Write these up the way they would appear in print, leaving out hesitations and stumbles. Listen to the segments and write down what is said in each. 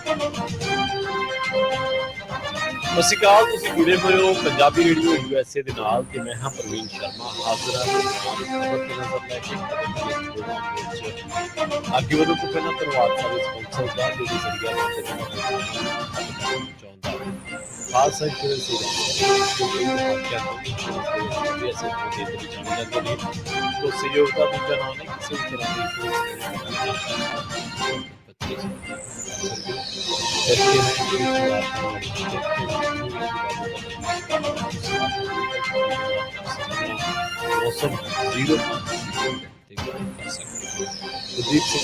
ਸਤਿ ਸ਼੍ਰੀ ਅਕਾਲ, ਤੁਸੀਂ ਜੁੜੇ ਹੋਏ ਹੋ ਪੰਜਾਬੀ ਰੇਡੀਓ USA ਦੇ ਨਾਲ ਤੇ ਮੈਂ ਹਾਂ ਪ੍ਰਵੀਨ ਸ਼ਰਮਾ ਹਾਜ਼ਰ ਹਾਂ ਖਬਰ ਤੇ ਨਜ਼ਰ ਲੈ ਕੇ ਅੱਗੇ ਵਧਣ ਤੋਂ ਪਹਿਲਾਂ ਧੰਨਵਾਦ ਸਾਡੇ ਸਪਾਂਸਰ ਦਾ ਜਿਹੜੇ ਜ਼ਰੀਆ ਚਾਹੁੰਦਾ ਖਾਸ ਇੰਸ਼ੋਰੈਂਸ ਸੇਵਾ ਜਾਣੇ ਜਾਂਦੇ ਨੇ ਤੋਂ ਸਹਿਯੋਗ ਦਾ ਦੂਜਾ ਨਾਮ ਹੈ ਕਿਸੇ ਵੀ ਤਰ੍ਹਾਂ ਦੀ मौसम जीरो कुलदीप सिंह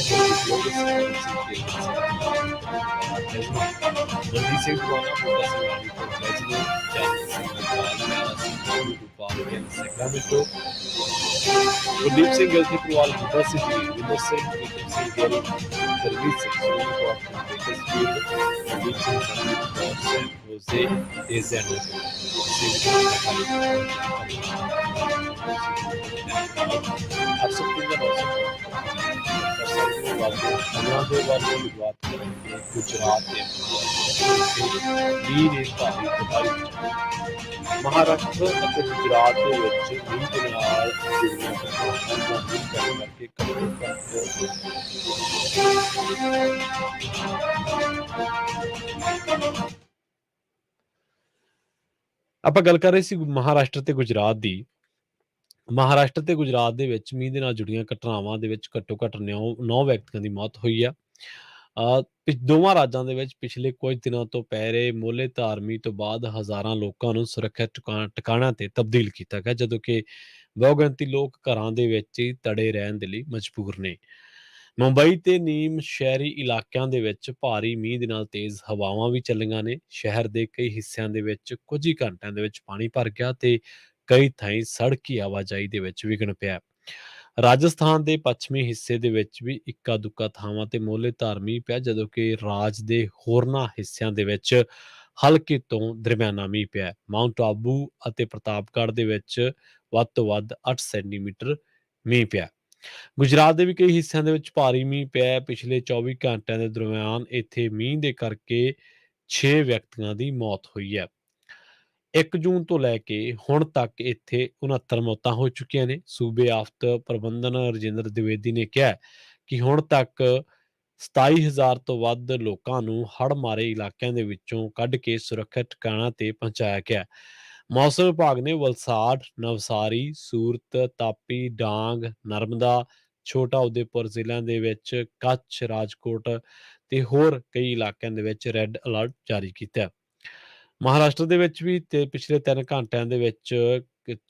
बल्दी सिंह दुआना मोटा सिंगानी को प्रेसिडेंट सैक्रामेंटो कुलदीप सिंह गलती प्रवाल university Vinder Singh Gill service section of Bakersfield Kuldeep Singh Sandeep Kaur San Jose एजेंडो आप सब कुछ गुजरात महाराष्ट्र गुजरात ਆਪਾਂ ਗੱਲ ਕਰ ਰਹੇ ਸੀ ਮਹਾਰਾਸ਼ਟਰ ਤੇ ਗੁਜਰਾਤ ਦੀ। ਮਹਾਰਾਸ਼ਟਰ ਤੇ ਗੁਜਰਾਤ ਦੇ ਵਿੱਚ ਮੀਂਹ ਦੇ ਨਾਲ ਜੁੜੀਆਂ ਘਟਨਾਵਾਂ ਦੇ ਵਿੱਚ ਘੱਟੋ ਘੱਟ 9 ਵਿਅਕਤੀਆਂ ਦੀ ਮੌਤ ਹੋਈ ਆ। ਦੋਵਾਂ ਰਾਜਾਂ ਦੇ ਵਿੱਚ ਪਿਛਲੇ ਕੁਝ ਦਿਨਾਂ ਤੋਂ ਪੈ ਰਹੇ ਮੋਹਲੇਧਾਰ ਮੀਂਹ ਤੋਂ ਬਾਅਦ ਹਜ਼ਾਰਾਂ ਲੋਕਾਂ ਨੂੰ ਸੁਰੱਖਿਅਤ ਟਿਕਾਣਿਆਂ ਤੇ ਤਬਦੀਲ ਕੀਤਾ ਗਿਆ, ਜਦੋਂ ਕਿ ਬਹੁਗਿਣਤੀ ਲੋਕ ਘਰਾਂ ਦੇ ਵਿੱਚ ਹੀ ਤੜੇ ਰਹਿਣ ਦੇ ਲਈ ਮਜਬੂਰ ਨੇ। ਮੁੰਬਈ ਤੇ ਨੀਮ ਸ਼ਹਿਰੀ ਇਲਾਕਿਆਂ ਦੇ ਵਿੱਚ ਭਾਰੀ ਮੀਂਹ ਦੇ ਨਾਲ ਤੇਜ਼ ਹਵਾਵਾਂ ਵੀ ਚੱਲੀਆਂ ਨੇ। ਸ਼ਹਿਰ ਦੇ ਕਈ ਹਿੱਸਿਆਂ ਦੇ ਵਿੱਚ ਕੁਝ ਹੀ ਘੰਟਿਆਂ ਦੇ ਵਿੱਚ ਪਾਣੀ ਭਰ ਗਿਆ ਤੇ ਕਈ ਥਾਈਂ ਸੜਕੀ ਆਵਾਜਾਈ ਦੇ ਵਿੱਚ ਵਿਘਨ ਪਿਆ। ਰਾਜਸਥਾਨ ਦੇ ਪੱਛਮੀ ਹਿੱਸੇ ਦੇ ਵਿੱਚ ਵੀ ਇੱਕਾ ਦੁੱਕਾ ਥਾਵਾਂ ਤੇ ਮੋਹਲੇਧਾਰ ਮੀਂਹ ਪਿਆ, ਜਦੋਂ ਕਿ ਰਾਜ ਦੇ ਹੋਰਨਾਂ ਹਿੱਸਿਆਂ ਦੇ ਵਿੱਚ ਹਲਕੇ ਤੋਂ ਦਰਮਿਆਨਾ ਮੀਂਹ ਪਿਆ। ਮਾਊਂਟ ਆਬੂ ਅਤੇ ਪ੍ਰਤਾਪਗੜ੍ਹ ਦੇ ਵਿੱਚ ਵੱਧ ਤੋਂ ਵੱਧ 8 ਸੈਂਟੀਮੀਟਰ ਮੀਂਹ ਪਿਆ। ਗੁਜਰਾਤ ਦੇ ਵੀ ਕਈ ਹਿੱਸਿਆਂ ਦੇ ਵਿੱਚ ਭਾਰੀ ਮੀਂਹ ਪਿਆ। ਪਿਛਲੇ 24 ਘੰਟਿਆਂ ਦੇ ਦਰਮਿਆਨ ਇੱਥੇ ਮੀਂਹ ਦੇ ਕਰਕੇ 6 ਵਿਅਕਤੀਆਂ ਦੀ ਮੌਤ ਹੋਈ ਹੈ। 1 ਜੂਨ ਤੋਂ ਲੈ ਕੇ ਹੁਣ ਤੱਕ ਇੱਥੇ 69 ਮੌਤਾਂ ਹੋ ਚੁੱਕੀਆਂ ਨੇ। ਸੂਬੇ ਆਫਤ ਪ੍ਰਬੰਧਨ ਰਜਿੰਦਰ ਦਿਵੇਦੀ ਨੇ ਕਿਹਾ ਕਿ ਹੁਣ ਤੱਕ 27,000 ਤੋਂ ਵੱਧ ਲੋਕਾਂ ਨੂੰ ਹੜ੍ਹ ਮਾਰੇ ਇਲਾਕਿਆਂ ਦੇ ਵਿੱਚੋਂ ਕੱਢ ਕੇ ਸੁਰੱਖਿਅਤ ਟਿਕਾਣਿਆਂ ਤੇ ਪਹੁੰਚਾਇਆ ਗਿਆ। ਮੌਸਮ ਵਿਭਾਗ ਨੇ ਵਲਸਾੜ, ਨਵਸਾਰੀ, ਸੂਰਤ, ਤਾਪੀ, ਡਾਂਗ, ਨਰਮਦਾ, ਛੋਟਾ ਉਦੇਪੁਰ ਜ਼ਿਲ੍ਹਿਆਂ ਦੇ ਵਿੱਚ ਕੱਛ, ਰਾਜਕੋਟ ਤੇ ਹੋਰ ਕਈ ਇਲਾਕਿਆਂ ਦੇ ਵਿੱਚ ਰੈੱਡ ਅਲਰਟ ਜਾਰੀ ਕੀਤਾ। ਮਹਾਰਾਸ਼ਟਰ ਦੇ ਵਿੱਚ ਵੀ ਤੇ ਪਿਛਲੇ 3 ਘੰਟਿਆਂ ਦੇ ਵਿੱਚ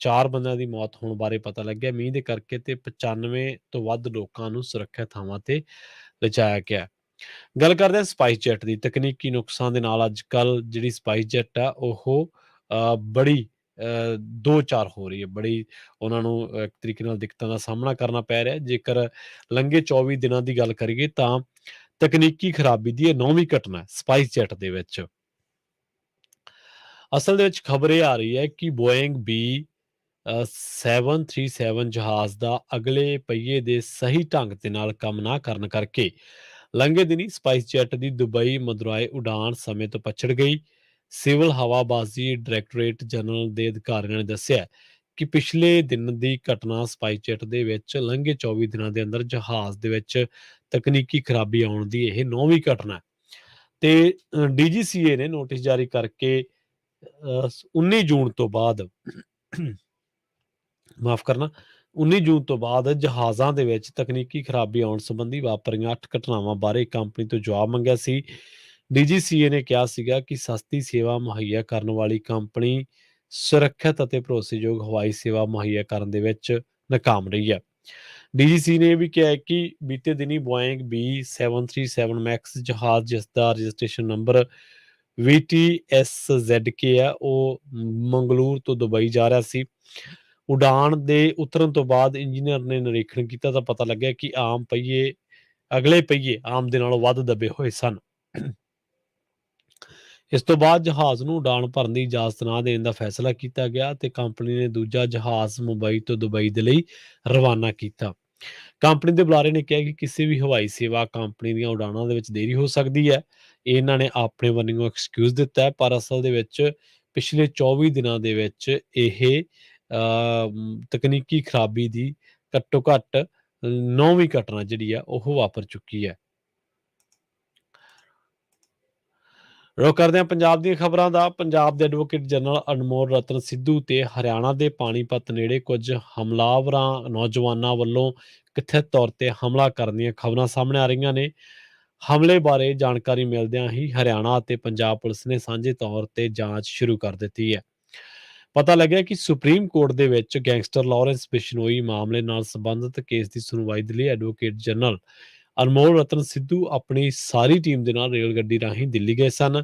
4 ਬੰਦਿਆਂ ਦੀ ਮੌਤ ਹੋਣ ਬਾਰੇ ਪਤਾ ਲੱਗਿਆ ਮੀਂਹ ਦੇ ਕਰਕੇ, ਤੇ 95 ਤੋਂ ਵੱਧ ਲੋਕਾਂ ਨੂੰ ਸੁਰੱਖਿਅਤ ਥਾਵਾਂ ਤੇ ਲਿਜਾਇਆ ਗਿਆ। ਗੱਲ ਕਰਦੇ ਹਾਂ ਸਪਾਈਸ ਜੈਟ ਦੀ। ਤਕਨੀਕੀ ਨੁਕਸਾਂ ਦੇ ਨਾਲ ਅੱਜ ਕੱਲ੍ਹ ਜਿਹੜੀ ਸਪਾਈਸ ਜੈਟ ਆ ਉਹ ਬੜੀ 2-4 ਹੋ ਰਹੀ ਹੈ। ਬੜੀ ਉਹਨਾਂ ਨੂੰ ਇੱਕ ਤਰੀਕੇ ਨਾਲ ਦਿੱਕਤਾਂ ਦਾ ਸਾਹਮਣਾ ਕਰਨਾ ਪੈ ਰਿਹਾ। ਜੇਕਰ ਲੰਘੇ 24 ਦਿਨਾਂ ਦੀ ਗੱਲ ਕਰੀਏ ਤਾਂ ਤਕਨੀਕੀ ਖਰਾਬੀ ਦੀ ਇਹ 9ਵੀਂ ਘਟਨਾ ਸਪਾਈਸ ਜੈਟ ਦੇ ਵਿੱਚ। ਅਸਲ ਦੇ ਵਿੱਚ ਖਬਰ ਇਹ ਆ ਰਹੀ ਹੈ ਕਿ ਬੋਇੰਗ B737 ਜਹਾਜ਼ ਦਾ ਅਗਲੇ ਪਹੀਏ ਦੇ ਸਹੀ ਢੰਗ ਦੇ ਨਾਲ ਕੰਮ ਨਾ ਕਰਨ ਕਰਕੇ ਲੰਘੇ ਦਿਨੀ ਸਪਾਈਸ ਜੈਟ ਦੀ ਦੁਬਈ ਮਦੁਰਾਈ ਉਡਾਣ ਸਮੇਂ ਤੋਂ ਪਛੜ ਗਈ। ਸਿਵਲ ਹਵਾਬਾਜ਼ੀ ਡਾਇਰੈਕਟੋਰੇਟ ਜਨਰਲ ਦੇ ਅਧਿਕਾਰੀਆਂ ਨੇ ਦੱਸਿਆ ਕਿ ਪਿਛਲੇ ਦਿਨ ਦੀ ਘਟਨਾ ਸਪਾਈਸ ਜੈਟ ਦੇ ਵਿੱਚ ਲੰਘੇ 24 ਦਿਨਾਂ ਦੇ ਅੰਦਰ ਜਹਾਜ਼ ਦੇ ਵਿੱਚ ਤਕਨੀਕੀ ਖਰਾਬੀ ਆਉਣ ਦੀ ਇਹ 9ਵੀਂ ਘਟਨਾ ਤੇ DGCA ਨੇ ਨੋਟਿਸ ਜਾਰੀ ਕਰਕੇ 19 ਜੂਨ ਤੋਂ ਬਾਅਦ 19 ਜੂਨ ਤੋਂ ਬਾਅਦ ਜਹਾਜ਼ਾਂ ਦੇ ਵਿੱਚ ਤਕਨੀਕੀ ਖਰਾਬੀ ਆਉਣ ਸੰਬੰਧੀ ਵਾਪਰੀਆਂ 8 ਘਟਨਾਵਾਂ ਬਾਰੇ ਕੰਪਨੀ ਤੋਂ ਜਵਾਬ ਮੰਗਿਆ ਸੀ। DGCA ਨੇ ਕਿਹਾ ਸੀਗਾ ਕਿ ਸਸਤੀ ਸੇਵਾ ਮੁਹੱਈਆ ਕਰਨ ਵਾਲੀ ਕੰਪਨੀ ਸੁਰੱਖਿਅਤ ਅਤੇ ਭਰੋਸੇਯੋਗ ਹਵਾਈ ਸੇਵਾ ਮੁਹੱਈਆ ਕਰਨ ਦੇ ਵਿੱਚ ਨਾਕਾਮ ਰਹੀ ਹੈ। DGCA ਨੇ ਇਹ ਵੀ ਕਿਹਾ ਕਿ ਬੀਤੇ ਦਿਨੀ ਬੋਇੰਗ B737 ਮੈਕਸ ਜਹਾਜ਼, ਜਿਸ ਦਾ ਰਜਿਸਟ੍ਰੇਸ਼ਨ ਨੰਬਰ VTSZK ਹੈ, ਉਹ ਮੰਗਲੂਰ ਤੋਂ ਦੁਬਈ ਜਾ ਰਿਹਾ ਸੀ। ਉਡਾਣ ਦੇ ਉਤਰਨ ਤੋਂ ਬਾਅਦ ਇੰਜੀਨੀਅਰ ਨੇ ਨਿਰੀਖਣ ਕੀਤਾ ਤਾਂ ਪਤਾ ਲੱਗਿਆ ਕਿ ਅਗਲੇ ਪਹੀਏ ਆਮ ਦੇ ਨਾਲੋਂ ਵੱਧ ਦੱਬੇ ਹੋਏ ਸਨ। ਇਸ ਤੋਂ ਬਾਅਦ ਜਹਾਜ਼ ਨੂੰ ਉਡਾਣ ਭਰਨ ਦੀ ਇਜਾਜ਼ਤ ਨਾ ਦੇਣ ਦਾ ਫੈਸਲਾ ਕੀਤਾ ਗਿਆ ਤੇ ਕੰਪਨੀ ਨੇ ਦੂਜਾ ਜਹਾਜ਼ ਮੁੰਬਈ ਤੋਂ ਦੁਬਈ ਦੇ ਲਈ ਰਵਾਨਾ ਕੀਤਾ। ਕੰਪਨੀ ਦੇ ਬੁਲਾਰੇ ਨੇ ਕਿਹਾ ਕਿ ਕਿਸੇ ਵੀ ਹਵਾਈ ਸੇਵਾ ਕੰਪਨੀ ਦੀਆਂ ਉਡਾਣਾਂ ਦੇ ਵਿੱਚ ਦੇਰੀ ਹੋ ਸਕਦੀ ਹੈ। ਇਹਨਾਂ ਨੇ ਆਪਣੇ ਵੱਲੋਂ ਐਕਸਕਿਊਜ਼ ਦਿੱਤਾ ਹੈ, ਪਰ ਅਸਲ ਦੇ ਵਿੱਚ ਪਿਛਲੇ 24 ਦਿਨਾਂ ਦੇ ਵਿੱਚ ਇਹ ਤਕਨੀਕੀ ਖਰਾਬੀ ਦੀ ਘੱਟੋ ਘੱਟ 9ਵੀਂ ਘਟਨਾ ਜਿਹੜੀ ਆ ਉਹ ਵਾਪਰ ਚੁੱਕੀ ਹੈ। ਰੁਕ ਕਰਦੇ ਹਾਂ ਪੰਜਾਬ ਦੀਆਂ ਖਬਰਾਂ ਦਾ। ਪੰਜਾਬ ਦੇ ਐਡਵੋਕੇਟ ਜਨਰਲ ਅਨਮੋਲ ਰਤਨ ਸਿੱਧੂ ਤੇ ਹਰਿਆਣਾ ਦੇ ਪਾਣੀਪਤ ਨੇੜੇ ਕੁਝ ਹਮਲਾਵਰਾਂ ਨੌਜਵਾਨਾਂ ਵੱਲੋਂ ਕਥਿਤ ਤੌਰ ਤੇ ਹਮਲਾ ਕਰਨ ਦੀਆਂ ਖਬਰਾਂ ਸਾਹਮਣੇ ਆ ਰਹੀਆਂ ਨੇ। ਹਮਲੇ ਬਾਰੇ ਜਾਣਕਾਰੀ ਮਿਲਦਿਆਂ ਹੀ ਹਰਿਆਣਾ ਅਤੇ ਪੰਜਾਬ ਪੁਲਿਸ ਨੇ ਸਾਂਝੇ ਤੌਰ ਤੇ ਜਾਂਚ ਸ਼ੁਰੂ ਕਰ ਦਿੱਤੀ ਹੈ। ਪਤਾ ਲੱਗਿਆ ਕਿ ਸੁਪਰੀਮ ਕੋਰਟ ਦੇ ਵਿੱਚ ਗੈਂਗਸਟਰ ਲਾਰੈਂਸ ਬਿਸ਼ਨੋਈ ਮਾਮਲੇ ਨਾਲ ਸੰਬੰਧਿਤ ਕੇਸ ਦੀ ਸੁਣਵਾਈ ਦੇ ਲਈ ਐਡਵੋਕੇਟ ਜਨਰਲ ਅਨਮੋਲ ਰਤਨ ਸਿੱਧੂ ਆਪਣੀ ਸਾਰੀ ਟੀਮ ਦੇ ਨਾਲ ਰੇਲ ਗੱਡੀ ਰਾਹੀਂ ਦਿੱਲੀ ਗਏ ਸਨ।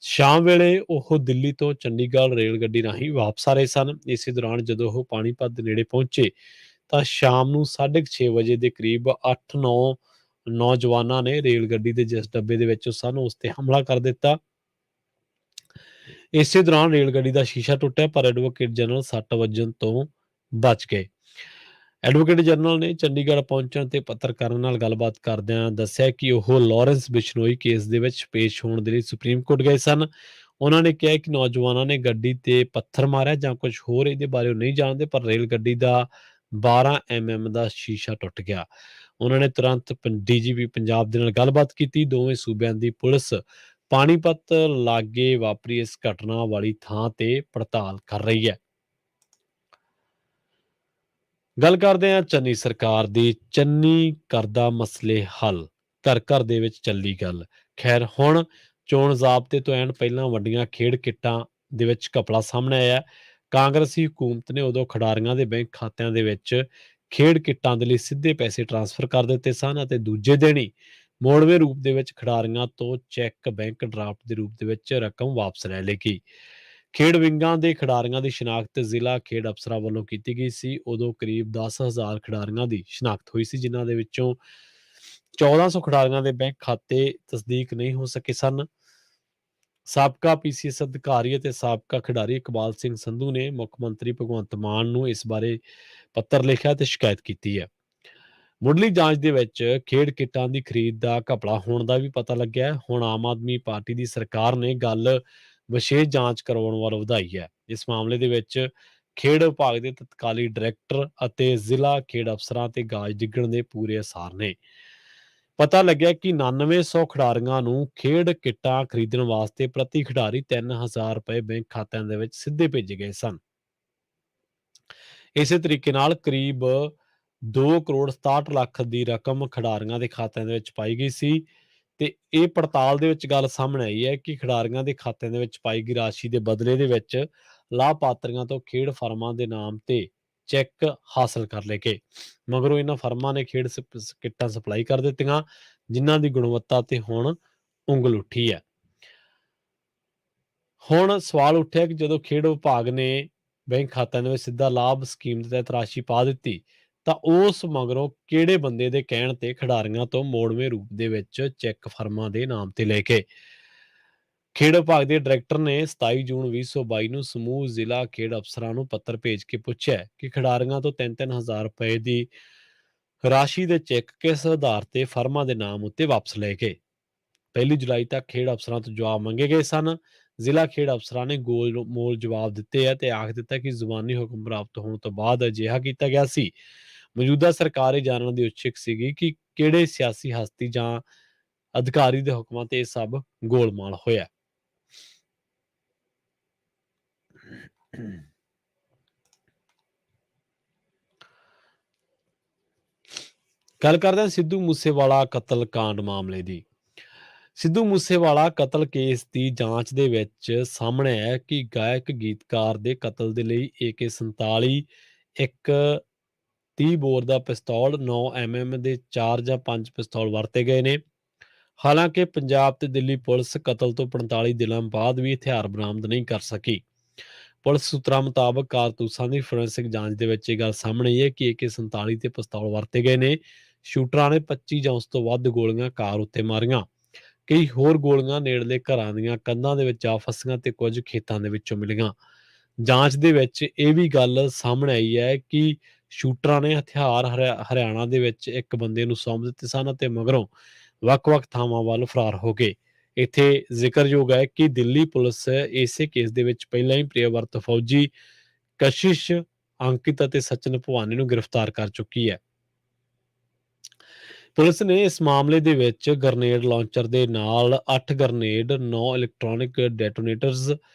ਸ਼ਾਮ ਵੇਲੇ ਉਹ ਦਿੱਲੀ ਤੋਂ ਚੰਡੀਗੜ੍ਹ ਰੇਲ ਗੱਡੀ ਰਾਹੀਂ ਵਾਪਸ ਆ ਰਹੇ ਸਨ। ਇਸੇ ਦੌਰਾਨ ਜਦੋਂ ਉਹ ਪਾਣੀਪਤ ਦੇ ਨੇੜੇ ਪਹੁੰਚੇ ਤਾਂ ਸ਼ਾਮ ਨੂੰ 6:30 ਵਜੇ ਦੇ ਕਰੀਬ 8-9 ਨੌਜਵਾਨਾਂ ਨੇ ਰੇਲ ਗੱਡੀ ਦੇ ਜਿਸ ਡੱਬੇ ਦੇ ਵਿੱਚ ਸਨ ਉਸ ਤੇ ਹਮਲਾ ਕਰ ਦਿੱਤਾ। ਇਸੇ ਦੌਰਾਨ ਰੇਲ ਗੱਡੀ ਦਾ ਸ਼ੀਸ਼ਾ ਟੁੱਟਿਆ, ਪਰ ਐਡਵੋਕੇਟ ਜਨਰਲ ਸੱਟ ਵੱਜਣ ਤੋਂ ਬਚ ਗਏ। ਐਡਵੋਕੇਟ ਜਨਰਲ ਨੇ ਚੰਡੀਗੜ੍ਹ ਪਹੁੰਚਣ ਤੇ ਪੱਤਰਕਾਰਾਂ ਨਾਲ ਗੱਲਬਾਤ ਕਰਦਿਆਂ ਦੱਸਿਆ ਕਿ ਉਹ ਲਾਰੈਂਸ ਬਿਸ਼ਨੋਈ ਕੇਸ ਦੇ ਵਿੱਚ ਪੇਸ਼ ਹੋਣ ਦੇ ਲਈ ਸੁਪਰੀਮ ਕੋਰਟ ਗਏ ਸਨ। ਉਹਨਾਂ ਨੇ ਕਿਹਾ ਕਿ ਨੌਜਵਾਨਾਂ ਨੇ ਗੱਡੀ ਤੇ ਪੱਥਰ ਮਾਰਿਆ ਜਾਂ ਕੁਝ ਹੋਰ, ਇਹਦੇ ਬਾਰੇ ਉਹ ਨਹੀਂ ਜਾਣਦੇ, ਪਰ ਰੇਲ ਗੱਡੀ ਦਾ 12 mm ਦਾ ਸ਼ੀਸ਼ਾ ਟੁੱਟ ਗਿਆ। ਉਹਨਾਂ ਨੇ ਤੁਰੰਤ ਡੀਜੀਪੀ ਪੰਜਾਬ ਦੇ ਨਾਲ ਗੱਲਬਾਤ ਕੀਤੀ। ਦੋਵੇਂ ਸੂਬਿਆਂ ਦੀ ਪੁਲਿਸ ਪਾਣੀਪਤ ਲਾਗੇ ਵਾਪਰੀ ਇਸ ਘਟਨਾ ਵਾਲੀ ਥਾਂ ਤੇ ਪੜਤਾਲ ਕਰ ਰਹੀ ਹੈ। ਗੱਲ ਕਰਦੇ ਹਾਂ ਚੰਨੀ ਸਰਕਾਰ ਦੀ। ਚੰਨੀ ਕਰਦਾ ਮਸਲੇ ਹੱਲ, ਘਰ ਘਰ ਦੇ ਵਿੱਚ ਚੱਲੀ ਗੱਲ। ਖੈਰ, ਹੁਣ ਚੋਣ ਜ਼ਾਬਤੇ ਤੋਂ ਐਨ ਪਹਿਲਾਂ ਵੱਡੀਆਂ ਖੇਡ ਕਿੱਟਾਂ ਦੇ ਵਿੱਚ ਘਪਲਾ ਸਾਹਮਣੇ ਆਇਆ। ਕਾਂਗਰਸੀ ਹਕੂਮਤ ਨੇ ਉਦੋਂ ਖਿਡਾਰੀਆਂ ਦੇ ਬੈਂਕ ਖਾਤਿਆਂ ਦੇ ਵਿੱਚ ਖੇਡ ਕਿੱਟਾਂ ਦੇ ਲਈ ਸਿੱਧੇ ਪੈਸੇ ਟ੍ਰਾਂਸਫਰ ਕਰ ਦਿੱਤੇ ਸਨ ਅਤੇ ਦੂਜੇ ਦਿਨ ਹੀ ਮੋੜਵੇਂ ਰੂਪ ਦੇ ਵਿੱਚ ਖਿਡਾਰੀਆਂ ਤੋਂ ਚੈੱਕ ਬੈਂਕ ਡਰਾਫਟ ਦੇ ਰੂਪ ਦੇ ਵਿੱਚ ਰਕਮ ਵਾਪਸ ਲੈ ਲਈ ਗਈ। ਖੇਡ ਵਿੰਗਾਂ ਦੇ ਖਿਡਾਰੀਆਂ ਦੀ ਸ਼ਨਾਖਤ ਜ਼ਿਲ੍ਹਾ ਖੇਡ ਅਫਸਰਾਂ ਵੱਲੋਂ ਕੀਤੀ ਗਈ ਸੀ। ਉਦੋਂ ਕਰੀਬ 10,000 ਖਿਡਾਰੀਆਂ ਦੀ ਸ਼ਨਾਖਤ ਹੋਈ ਸੀ, ਜਿਨ੍ਹਾਂ ਦੇ ਵਿੱਚੋਂ 1400 ਖਿਡਾਰੀਆਂ ਦੇ ਬੈਂਕ ਖਾਤੇ ਤਸਦੀਕ ਨਹੀਂ ਹੋ ਸਕੇ ਸਨ। ਸਾਬਕਾ ਪੀਸੀਐਸ ਅਧਿਕਾਰੀ ਅਤੇ ਸਾਬਕਾ ਖਿਡਾਰੀ ਇਕਬਾਲ ਸਿੰਘ ਸੰਧੂ ਨੇ ਮੁੱਖ ਮੰਤਰੀ ਭਗਵੰਤ ਮਾਨ ਨੂੰ ਇਸ ਬਾਰੇ ਪੱਤਰ ਲਿਖਿਆ ਤੇ ਸ਼ਿਕਾਇਤ ਕੀਤੀ ਹੈ। ਮੁੱਢਲੀ ਜਾਂਚ ਦੇ ਵਿੱਚ ਖੇਡ ਕਿੱਟਾਂ ਦੀ ਖਰੀਦ ਦਾ ਘਪਲਾ ਹੋਣ ਦਾ ਵੀ ਪਤਾ ਲੱਗਿਆ ਹੈ। ਹੁਣ ਆਮ ਆਦਮੀ ਪਾਰਟੀ ਦੀ ਸਰਕਾਰ ਨੇ ਗੱਲ ਵਿਸ਼ੇਸ਼ ਜਾਂਚ ਕਰਵਾਉਣ ਵੱਲ ਵਧਾਈ ਹੈ। ਇਸ ਮਾਮਲੇ ਦੇ ਵਿੱਚ ਖੇਡ ਵਿਭਾਗ ਦੇ ਤਤਕਾਲੀ ਡਾਇਰੈਕਟਰ ਅਤੇ ਜ਼ਿਲ੍ਹਾ ਖੇਡ ਅਫਸਰਾਂ ਤੇ ਗਾਜ ਡਿੱਗਣ ਦੇ ਪੂਰੇ ਅਸਾਰ ਨੇ। ਪਤਾ ਲੱਗਿਆ ਕਿ 9900 ਖਿਡਾਰੀਆਂ ਨੂੰ ਖੇਡ ਕਿੱਟਾਂ ਖਰੀਦਣ ਵਾਸਤੇ ਪ੍ਰਤੀ ਖਿਡਾਰੀ 3000 ਰੁਪਏ ਬੈਂਕ ਖਾਤਿਆਂ ਦੇ ਵਿੱਚ ਸਿੱਧੇ ਭੇਜੇ ਗਏ ਸਨ। ਇਸੇ ਤਰੀਕੇ ਨਾਲ ਕਰੀਬ 2 ਕਰੋੜ 67 ਲੱਖ ਦੀ ਰਕਮ ਖਿਡਾਰੀਆਂ ਦੇ ਖਾਤਿਆਂ ਦੇ ਵਿੱਚ ਪਾਈ ਗਈ ਸੀ ਤੇ ਇਹ ਪੜਤਾਲ ਦੇ ਵਿੱਚ ਗੱਲ ਸਾਹਮਣੇ ਆਈ ਹੈ ਕਿ ਖਿਡਾਰੀਆਂ ਦੇ ਖਾਤਿਆਂ ਦੇ ਵਿੱਚ ਪਾਈ ਗਈ ਰਾਸ਼ੀ ਦੇ ਬਦਲੇ ਦੇ ਵਿੱਚ ਲਾਭਪਾਤਰੀਆਂ ਤੋਂ ਖੇਡ ਫਰਮਾਂ ਦੇ ਨਾਮ ਤੇ ਚੈੱਕ ਹਾਸਲ ਕਰ ਲਏ ਗਏ। ਮਗਰੋਂ ਇਹਨਾਂ ਫਰਮਾਂ ਨੇ ਖੇਡ ਕਿੱਟਾਂ ਸਪਲਾਈ ਕਰ ਦਿੱਤੀਆਂ, ਜਿਨ੍ਹਾਂ ਦੀ ਗੁਣਵੱਤਾ ਤੇ ਹੁਣ ਉਂਗਲ ਉੱਠੀ ਹੈ। ਹੁਣ ਸਵਾਲ ਉੱਠਿਆ ਕਿ ਜਦੋਂ ਖੇਡ ਵਿਭਾਗ ਨੇ ਬੈਂਕ ਖਾਤਿਆਂ ਦੇ ਵਿੱਚ ਸਿੱਧਾ ਲਾਭ ਸਕੀਮ ਦੇ ਤਹਿਤ ਰਾਸ਼ੀ ਪਾ ਦਿੱਤੀ ਤਾਂ ਉਸ ਮਗਰੋਂ ਕਿਹੜੇ ਬੰਦੇ ਦੇ ਕਹਿਣ ਤੇ ਖਿਡਾਰੀਆਂ ਤੋਂ ਮੋੜਵੇਂ ਰੂਪ ਦੇ ਵਿੱਚ ਚੈੱਕ ਫਰਮਾਂ ਦੇ ਨਾਮ ਤੇ ਲੈ ਕੇ। ਖੇਡ ਵਿਭਾਗ ਦੇ ਡਾਇਰੈਕਟਰ ਨੇ 27 ਜੂਨ 2022 ਨੂੰ ਸਮੂਹ ਜ਼ਿਲ੍ਹਾ ਖੇਡ ਅਫਸਰਾਂ ਨੂੰ ਪੱਤਰ ਭੇਜ ਕੇ ਪੁੱਛਿਆ ਕਿ ਖਿਡਾਰੀਆਂ ਤੋਂ 3-3000 ਰੁਪਏ ਦੀ ਰਾਸ਼ੀ ਦੇ ਚੈੱਕ ਕਿਸ ਆਧਾਰ ਤੇ ਫਰਮਾਂ ਦੇ ਨਾਮ ਉੱਤੇ ਵਾਪਸ ਲਏ ਗਏ। 1 ਜੁਲਾਈ ਤੱਕ ਖੇਡ ਅਫਸਰਾਂ ਤੋਂ ਜਵਾਬ ਮੰਗੇ ਗਏ ਸਨ। ਜ਼ਿਲ੍ਹਾ ਖੇਡ ਅਫਸਰਾਂ ਨੇ ਗੋਲ-ਮੋਲ ਜਵਾਬ ਦਿੱਤੇ ਹੈ ਤੇ ਆਖ ਦਿੱਤਾ ਕਿ ਜ਼ੁਬਾਨੀ ਹੁਕਮ ਪ੍ਰਾਪਤ ਹੋਣ ਤੋਂ ਬਾਅਦ ਅਜਿਹਾ ਕੀਤਾ ਗਿਆ ਸੀ। ਮੌਜੂਦਾ ਸਰਕਾਰ ਇਹ ਜਾਣਨ ਦੀ ਉਤਸੁਕ ਸੀਗੀ ਕਿ ਕਿਹੜੇ ਸਿਆਸੀ ਹਸਤੀ ਜਾਂ ਅਧਿਕਾਰੀ ਦੇ ਹੁਕਮਾਂ ਤੇ ਇਹ ਸਭ ਗੋਲਮਾਲ ਹੋਇਆ। ਗੱਲ ਕਰਦੇ ਹਾਂ ਸਿੱਧੂ ਮੂਸੇਵਾਲਾ ਕਤਲ ਕਾਂਡ ਮਾਮਲੇ ਦੀ। ਸਿੱਧੂ ਮੂਸੇਵਾਲਾ ਕਤਲ ਕੇਸ ਦੀ ਜਾਂਚ ਦੇ ਵਿੱਚ ਸਾਹਮਣੇ ਆਇਆ ਕਿ ਗਾਇਕ ਗੀਤਕਾਰ ਦੇ ਕਤਲ ਦੇ ਲਈ AK-47 ਇੱਕ 30 ਬੋਰ ਦਾ ਪਿਸਤੌਲ, 9 mm ਦੇ 4 ਜਾਂ 5 ਪਿਸਤੌਲ ਵਰਤੇ ਗਏ ਨੇ। ਹਾਲਾਂਕਿ ਪੰਜਾਬ ਤੇ ਦਿੱਲੀ ਪੁਲਿਸ ਕਤਲ ਤੋਂ 45 ਦਿਨਾਂ ਬਾਅਦ ਵੀ ਹਥਿਆਰ ਬਰਾਮਦ ਨਹੀਂ ਕਰ ਸਕੀ। ਪੁਲਿਸ ਸੂਤਰਾਂ ਮੁਤਾਬਕ ਕਾਰਤੂਸਾਂ ਦੀ ਫੋਰੈਂਸਿਕ ਜਾਂਚ ਦੇ ਵਿੱਚ ਇਹ ਗੱਲ ਸਾਹਮਣੇ ਆਈ ਹੈ ਕਿ AK-47 ਤੇ ਪਿਸਤੌਲ ਵਰਤੇ ਗਏ ਨੇ। ਸ਼ੂਟਰਾਂ ਨੇ 25 ਜਾਂ ਉਸ ਤੋਂ ਵੱਧ ਗੋਲੀਆਂ ਕਾਰ ਉੱਤੇ ਮਾਰੀਆਂ। ਕਈ ਹੋਰ ਗੋਲੀਆਂ ਨੇੜਲੇ ਘਰਾਂ ਦੀਆਂ ਕੰਧਾਂ ਦੇ ਵਿੱਚ ਜਾ ਫਸੀਆਂ ਤੇ ਕੁਝ ਖੇਤਾਂ ਦੇ ਵਿੱਚੋਂ ਮਿਲੀਆਂ। ਜਾਂਚ ਦੇ ਵਿੱਚ ਇਹ ਵੀ ਗੱਲ ਸਾਹਮਣੇ ਆਈ ਹੈ ਕਿ ਸ਼ੂਟਰਾਂ ਨੇ ਹਥਿਆਰ ਹਰਿਆਣਾ ਦੇ ਵਿੱਚ ਇੱਕ ਬੰਦੇ ਨੂੰ ਸੌਂਪ ਦਿੱਤੇ ਸਨ ਅਤੇ ਮਗਰੋਂ ਵੱਖ-ਵੱਖ ਥਾਵਾਂ ਵੱਲ ਫਰਾਰ ਹੋ ਗਏ। ਇੱਥੇ ਜ਼ਿਕਰਯੋਗ ਹੈ ਕਿ ਦਿੱਲੀ ਪੁਲਿਸ ਇਸੇ ਕੇਸ ਦੇ ਵਿੱਚ ਪਹਿਲਾਂ ਹੀ ਪ੍ਰਿਅਵਰਤ ਫੌਜੀ ਕਸ਼ਿਸ਼, ਅੰਕਿਤ ਅਤੇ ਸਚਿਨ ਭਵਾਨੀ ਨੂੰ ਗ੍ਰਿਫਤਾਰ ਕਰ ਚੁੱਕੀ ਹੈ। ਪੁਲਿਸ ਨੇ ਇਸ ਮਾਮਲੇ ਦੇ ਵਿੱਚ ਗ੍ਰਨੇਡ ਲਾਂਚਰ ਦੇ ਨਾਲ 8 ਗ੍ਰਨੇਡ, 9 ਇਲੈਕਟ੍ਰੋਨਿਕ ਡੈਟੋਨੇਟਰਸ,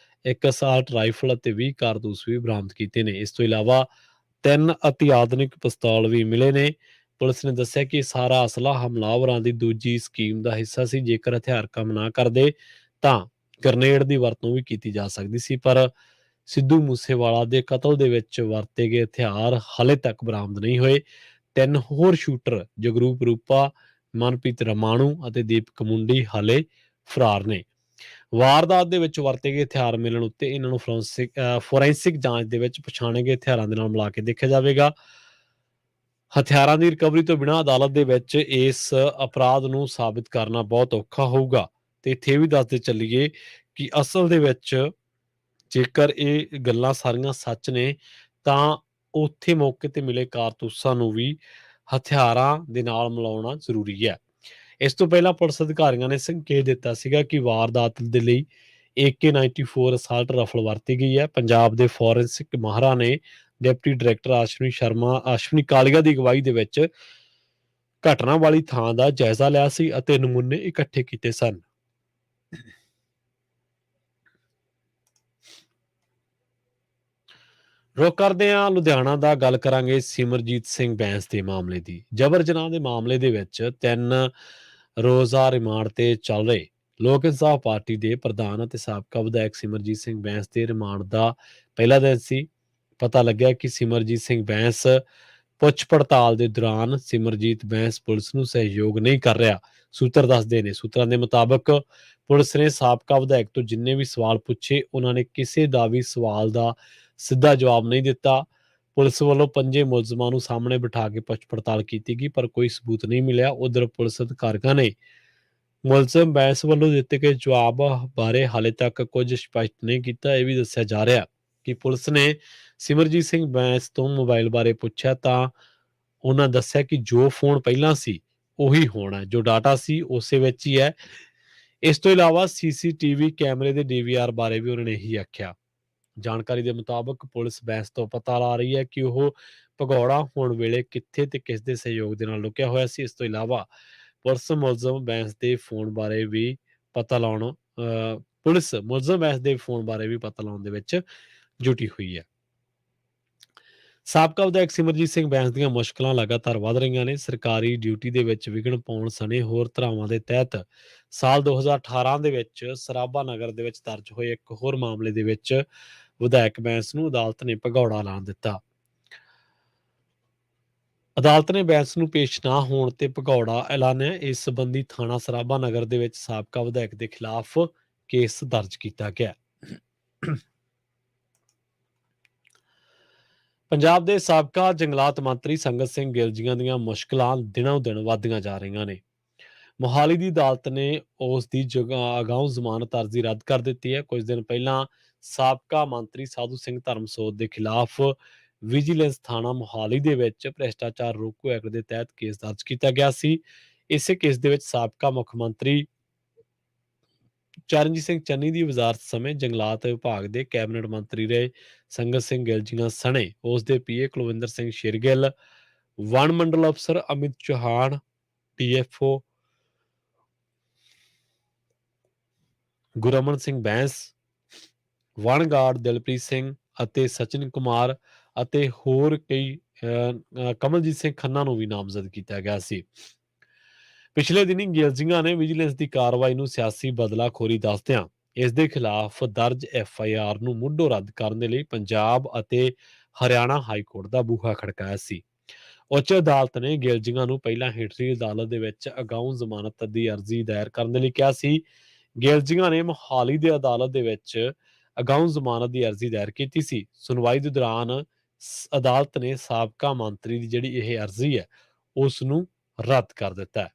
ਇੱਕ ਅਸਾਲਟ ਰਾਈਫਲ ਅਤੇ 20 ਕਾਰਤੂਸ ਵੀ ਬਰਾਮਦ ਕੀਤੇ ਨੇ। ਇਸ ਤੋਂ ਇਲਾਵਾ 3 ਅਤੀ ਆਧੁਨਿਕ ਪਿਸਤੌਲ ਵੀ ਮਿਲੇ ਨੇ। ਪੁਲਿਸ ਨੇ ਦੱਸਿਆ ਕਿ ਸਾਰਾ ਅਸਲਾ ਹਮਲਾਵਰਾਂ ਦੀ ਦੂਜੀ ਸਕੀਮ ਦਾ ਹਿੱਸਾ ਸੀ। ਜੇਕਰ ਹਥਿਆਰ ਕੰਮ ਨਾ ਕਰਦੇ ਤਾਂ ਗ੍ਰਨੇਡ ਦੀ ਵਰਤੋਂ ਵੀ ਕੀਤੀ ਜਾ ਸਕਦੀ ਸੀ, ਪਰ ਸਿੱਧੂ ਮੂਸੇਵਾਲਾ ਦੇ ਕਤਲ ਦੇ ਵਿੱਚ ਵਰਤੇ ਗਏ ਹਥਿਆਰ ਹਾਲੇ ਤੱਕ ਬਰਾਮਦ ਨਹੀਂ ਹੋਏ। 3 ਹੋਰ ਸ਼ੂਟਰ ਜਗਰੂਪ ਰੂਪਾ, ਮਨਪ੍ਰੀਤ ਰਮਾਣੂ ਅਤੇ ਦੀਪਕ ਮੁੰਡੀ ਹਾਲੇ ਫਰਾਰ ਨੇ। ਵਾਰਦਾਤ ਦੇ ਵਿੱਚ ਵਰਤੇ ਗਏ ਹਥਿਆਰ ਮਿਲਣ ਉੱਤੇ ਇਹਨਾਂ ਨੂੰ ਫੋਰੈਂਸਿਕ ਜਾਂਚ ਦੇ ਵਿੱਚ ਪਛਾਣੇ ਗਏ ਹਥਿਆਰਾਂ ਦੇ ਨਾਲ ਮਿਲਾ ਕੇ ਦੇਖਿਆ ਜਾਵੇਗਾ। ਹਥਿਆਰਾਂ ਦੀ ਰਿਕਵਰੀ ਤੋਂ ਬਿਨਾਂ ਅਦਾਲਤ ਦੇ ਵਿੱਚ ਇਸ ਅਪਰਾਧ ਨੂੰ ਸਾਬਿਤ ਕਰਨਾ ਬਹੁਤ ਔਖਾ ਹੋਊਗਾ। ਤੇ ਇੱਥੇ ਵੀ ਦੱਸਦੇ ਚੱਲੀਏ ਕਿ ਅਸਲ ਦੇ ਵਿੱਚ ਜੇਕਰ ਇਹ ਗੱਲਾਂ ਸਾਰੀਆਂ ਸੱਚ ਨੇ ਤਾਂ ਉੱਥੇ ਮੌਕੇ ਤੇ ਮਿਲੇ ਕਾਰਤੂਸਾਂ ਨੂੰ ਵੀ ਹਥਿਆਰਾਂ ਦੇ ਨਾਲ ਮਿਲਾਉਣਾ ਜ਼ਰੂਰੀ ਹੈ। ਇਸ ਤੋਂ ਪਹਿਲਾਂ ਪੁਲਿਸ ਅਧਿਕਾਰੀਆਂ ਨੇ ਸੰਕੇਤ ਦਿੱਤਾ ਸੀਗਾ ਕਿ ਵਾਰਦਾਤ ਦੇ ਲਈ AK-94 ਅਸਾਲਟ ਰਫਲ ਵਰਤੀ ਗਈ ਹੈ। ਪੰਜਾਬ ਦੇ ਫੋਰੈਂਸਿਕ ਮਾਹਰਾਂ ਨੇ ਡਿਪਟੀ ਡਾਇਰੈਕਟਰ ਆਸ਼ਵਨੀ ਕਾਲੀਆ ਦੀ ਅਗਵਾਈ ਦੇ ਵਿੱਚ ਘਟਨਾ ਵਾਲੀ ਥਾਂ ਦਾ ਜਾਇਜ਼ਾ ਲਿਆ ਸੀ ਅਤੇ ਨਮੂਨੇ ਇਕੱਠੇ ਕੀਤੇ ਸਨ। ਰੁਕ ਕਰਦੇ ਹਾਂ ਲੁਧਿਆਣਾ ਦਾ, ਗੱਲ ਕਰਾਂਗੇ ਸਿਮਰਜੀਤ ਸਿੰਘ ਬੈਂਸ ਦੇ ਮਾਮਲੇ ਦੀ। ਜਬਰ ਜਨਾਹ ਦੇ ਮਾਮਲੇ ਦੇ ਵਿੱਚ 3 ਰੋਜ਼ਾ ਰਿਮਾਂਡ ਤੇ ਚੱਲ ਰਹੇ ਲੋਕ ਇਨਸਾਫ ਪਾਰਟੀ ਦੇ ਪ੍ਰਧਾਨ ਅਤੇ ਸਾਬਕਾ ਵਿਧਾਇਕ ਸਿਮਰਜੀਤ ਸਿੰਘ ਬੈਂਸ ਦੇ ਰਿਮਾਂਡ ਦਾ ਪਹਿਲਾ ਦਿਨ ਸੀ। ਪਤਾ ਲੱਗਿਆ ਕਿ ਸਿਮਰਜੀਤ ਸਿੰਘ ਬੈਂਸ ਪੁੱਛ ਪੜਤਾਲ ਦੇ ਦੌਰਾਨ ਸਿਮਰਜੀਤ ਬੈਂਸ ਪੁਲਿਸ ਨੂੰ ਸਹਿਯੋਗ ਨਹੀਂ ਕਰ ਰਿਹਾ। ਸੂਤਰ ਦੱਸਦੇ ਨੇ, ਸੂਤਰਾਂ ਦੇ ਮੁਤਾਬਕ ਪੁਲਿਸ ਨੇ ਸਾਬਕਾ ਵਿਧਾਇਕ ਤੋਂ ਜਿੰਨੇ ਵੀ ਸਵਾਲ ਪੁੱਛੇ, ਉਹਨਾਂ ਨੇ ਕਿਸੇ ਦਾ ਵੀ ਸਵਾਲ ਦਾ ਸਿੱਧਾ ਜਵਾਬ ਨਹੀਂ ਦਿੱਤਾ। ਪੁਲਿਸ ਵੱਲੋਂ 5 ਮੁਲਜ਼ਮਾਂ ਨੂੰ ਸਾਹਮਣੇ ਬਿਠਾ ਕੇ ਪੁੱਛ ਪੜਤਾਲ ਕੀਤੀ ਗਈ, ਪਰ ਕੋਈ ਸਬੂਤ ਨਹੀਂ ਮਿਲਿਆ। ਉਧਰ ਪੁਲਿਸ ਅਧਿਕਾਰੀਆਂ ਨੇ ਮੁਲਜ਼ਮ ਬੈਂਸ ਵੱਲੋਂ ਦਿੱਤੇ ਗਏ ਜਵਾਬ ਬਾਰੇ ਹਾਲੇ ਤੱਕ ਕੁਝ ਸਪਸ਼ਟ ਨਹੀਂ ਕੀਤਾ। ਇਹ ਵੀ ਦੱਸਿਆ ਜਾ ਰਿਹਾ ਕਿ ਪੁਲਿਸ ਨੇ ਸਿਮਰਜੀਤ ਸਿੰਘ ਬੈਂਸ ਤੋਂ ਮੋਬਾਈਲ ਬਾਰੇ ਪੁੱਛਿਆ ਤਾਂ ਉਹਨਾਂ ਦੱਸਿਆ ਕਿ ਜੋ ਫੋਨ ਪਹਿਲਾਂ ਸੀ ਉਹੀ ਹੁਣ ਹੈ, ਜੋ ਡਾਟਾ ਸੀ ਉਸੇ ਵਿੱਚ ਹੀ ਹੈ। ਇਸ ਤੋਂ ਇਲਾਵਾ CCTV ਕੈਮਰੇ ਦੇ DVR ਬਾਰੇ ਵੀ ਉਹਨਾਂ ਨੇ ਇਹੀ ਆਖਿਆ। ਜਾਣਕਾਰੀ ਦੇ ਮੁਤਾਬਕ ਪੁਲਿਸ ਬੈਂਸ ਤੋਂ ਪਤਾ ਲਾ ਰਹੀ ਹੈ ਕਿ ਉਹ ਭਗੌੜਾ ਹੋਣ ਵੇਲੇ ਕਿੱਥੇ ਤੇ ਕਿਸ ਦੇ ਸਹਿਯੋਗ ਦੇ ਨਾਲ ਲੁਕਿਆ ਹੋਇਆ ਸੀ। ਇਸ ਤੋਂ ਇਲਾਵਾ ਪੁਲਿਸ ਮੁਲਜ਼ਮ ਬੈਂਸ ਦੇ ਫੋਨ ਬਾਰੇ ਵੀ ਪਤਾ ਲਾਉਣ ਦੇ ਵਿੱਚ ਜੁਟੀ ਹੋਈ ਹੈ। ਸਾਬਕਾ ਵਿਧਾਇਕ ਸਿਮਰਜੀਤ ਸਿੰਘ ਬੈਂਸ ਦੀਆਂ ਮੁਸ਼ਕਲਾਂ ਲਗਾਤਾਰ ਵਧ ਰਹੀਆਂ ਨੇ। ਸਰਕਾਰੀ ਡਿਊਟੀ ਦੇ ਵਿੱਚ ਵਿਘਨ ਪਾਉਣ ਸਣੇ ਹੋਰ ਧਾਰਾਵਾਂ ਦੇ ਤਹਿਤ ਸਾਲ 2018 ਦੇ ਵਿੱਚ ਸਰਾਭਾ ਨਗਰ ਦੇ ਵਿੱਚ ਦਰਜ ਹੋਏ ਇੱਕ ਹੋਰ ਮਾਮਲੇ ਦੇ ਵਿੱਚ ਵਿਧਾਇਕ ਬੈਂਸ ਨੂੰ ਅਦਾਲਤ ਨੇ ਭਗੌੜਾ ਐਲਾਨ ਦਿੱਤਾ। ਅਦਾਲਤ ਨੇ ਬੈਂਸ ਨੂੰ ਪੇਸ਼ ਨਾ ਹੋਣ ਤੇ ਭਗੌੜਾ ਐਲਾਨਿਆ। ਇਸ ਸੰਬੰਧੀ ਥਾਣਾ ਸਰਾਭਾ ਨਗਰ ਦੇ ਵਿੱਚ ਸਾਬਕਾ ਵਿਧਾਇਕ ਦੇ ਖਿਲਾਫ ਕੇਸ ਦਰਜ ਕੀਤਾ ਗਿਆ। ਪੰਜਾਬ ਦੇ ਸਾਬਕਾ ਜੰਗਲਾਤ ਮੰਤਰੀ ਸੰਗਤ ਸਿੰਘ ਗਿੱਲ ਜੀਆਂ ਦੀਆਂ ਮੁਸ਼ਕਲਾਂ ਦਿਨੋਂ ਦਿਨ ਵਧਦੀਆਂ ਜਾ ਰਹੀਆਂ ਨੇ। ਮੋਹਾਲੀ ਦੀ ਅਦਾਲਤ ਨੇ ਉਸ ਦੀ ਅਗਾਊਂ ਜ਼ਮਾਨਤ ਅਰਜ਼ੀ ਰੱਦ ਕਰ ਦਿੱਤੀ ਹੈ। ਕੁਝ ਦਿਨ ਪਹਿਲਾਂ ਸਾਬਕਾ ਮੰਤਰੀ ਸਾਧੂ ਸਿੰਘ ਧਰਮਸੋਤ ਦੇ ਖਿਲਾਫ ਵਿਜੀਲੈਂਸ ਥਾਣਾ ਮੋਹਾਲੀ ਦੇ ਵਿੱਚ ਭ੍ਰਿਸ਼ਟਾਚਾਰ ਰੋਕੂ ਐਕਟ ਦੇ ਤਹਿਤ ਕੇਸ ਦਰਜ ਕੀਤਾ ਗਿਆ ਸੀ। ਇਸੇ ਕੇਸ ਦੇ ਵਿੱਚ ਸਾਬਕਾ ਮੁੱਖ ਮੰਤਰੀ ਚਰਨਜੀਤ ਸਿੰਘ ਚੰਨੀ ਦੀ ਵਜ਼ਾਰਤ ਸਮੇਂ ਜੰਗਲਾਤ ਵਿਭਾਗ ਦੇ ਕੈਬਨਿਟ ਮੰਤਰੀ ਰਹੇ ਸੰਗਤ ਸਿੰਘ ਗਿੱਲ ਜੀਆਂ ਸਣੇ ਉਸ ਦੇ PA ਕੁਲਵਿੰਦਰ ਸਿੰਘ ਸ਼ੇਰਗਿੱਲ, ਵਣ ਮੰਡਲ ਅਫਸਰ ਅਮਿਤ ਚੌਹਾਨ, TFO ਗੁਰਮਨ ਸਿੰਘ ਬੈਂਸ, ਵਣ ਗਾਰਡ ਦਿਲਪ੍ਰੀਤ ਸਿੰਘ ਅਤੇ ਸਚਿਨ ਕੁਮਾਰ ਅਤੇ ਹੋਰ ਕਈ ਕਮਲਜੀਤ ਸਿੰਘ ਖੰਨਾ ਨੂੰ ਵੀ ਨਾਮਜ਼ਦ ਕੀਤਾ ਗਿਆ ਸੀ। ਪਿਛਲੇ ਦਿਨੀ ਗਿੱਲ ਜੀਆਂ ਨੇ ਵਿਜੀਲੈਂਸ ਦੀ ਕਾਰਵਾਈ ਨੂੰ ਸਿਆਸੀ ਬਦਲਾਖੋਰੀ ਦੱਸਦਿਆਂ ਇਸ ਦੇ ਖਿਲਾਫ ਦਰਜ FIR ਨੂੰ ਮੁੱਢੋਂ ਰੱਦ ਕਰਨ ਦੇ ਲਈ ਪੰਜਾਬ ਅਤੇ ਹਰਿਆਣਾ ਹਾਈ ਕੋਰਟ ਦਾ ਬੂਹਾ ਖੜਕਾਇਆ ਸੀ। ਉੱਚ ਅਦਾਲਤ ਨੇ ਗਿੱਲ ਜੀਆਂ ਨੂੰ ਪਹਿਲਾਂ ਹੇਠਲੀ ਅਦਾਲਤ ਦੇ ਵਿੱਚ ਅਗਾਊਂ ਜ਼ਮਾਨਤ ਦੀ ਅਰਜ਼ੀ ਦਾਇਰ ਕਰਨ ਦੇ ਲਈ ਕਿਹਾ ਸੀ। ਗਿੱਲ ਜੀਆਂ ਨੇ ਮੋਹਾਲੀ ਦੇ ਅਦਾਲਤ ਦੇ ਵਿੱਚ ਅਗਾਊਂ ਜ਼ਮਾਨਤ ਦੀ ਅਰਜ਼ੀ ਦਾਇਰ ਕੀਤੀ ਸੀ। ਸੁਣਵਾਈ ਦੇ ਦੌਰਾਨ ਅਦਾਲਤ ਨੇ ਸਾਬਕਾ ਮੰਤਰੀ ਦੀ ਜਿਹੜੀ ਇਹ ਅਰਜ਼ੀ ਹੈ ਉਸ ਨੂੰ ਰੱਦ ਕਰ ਦਿੱਤਾ ਹੈ।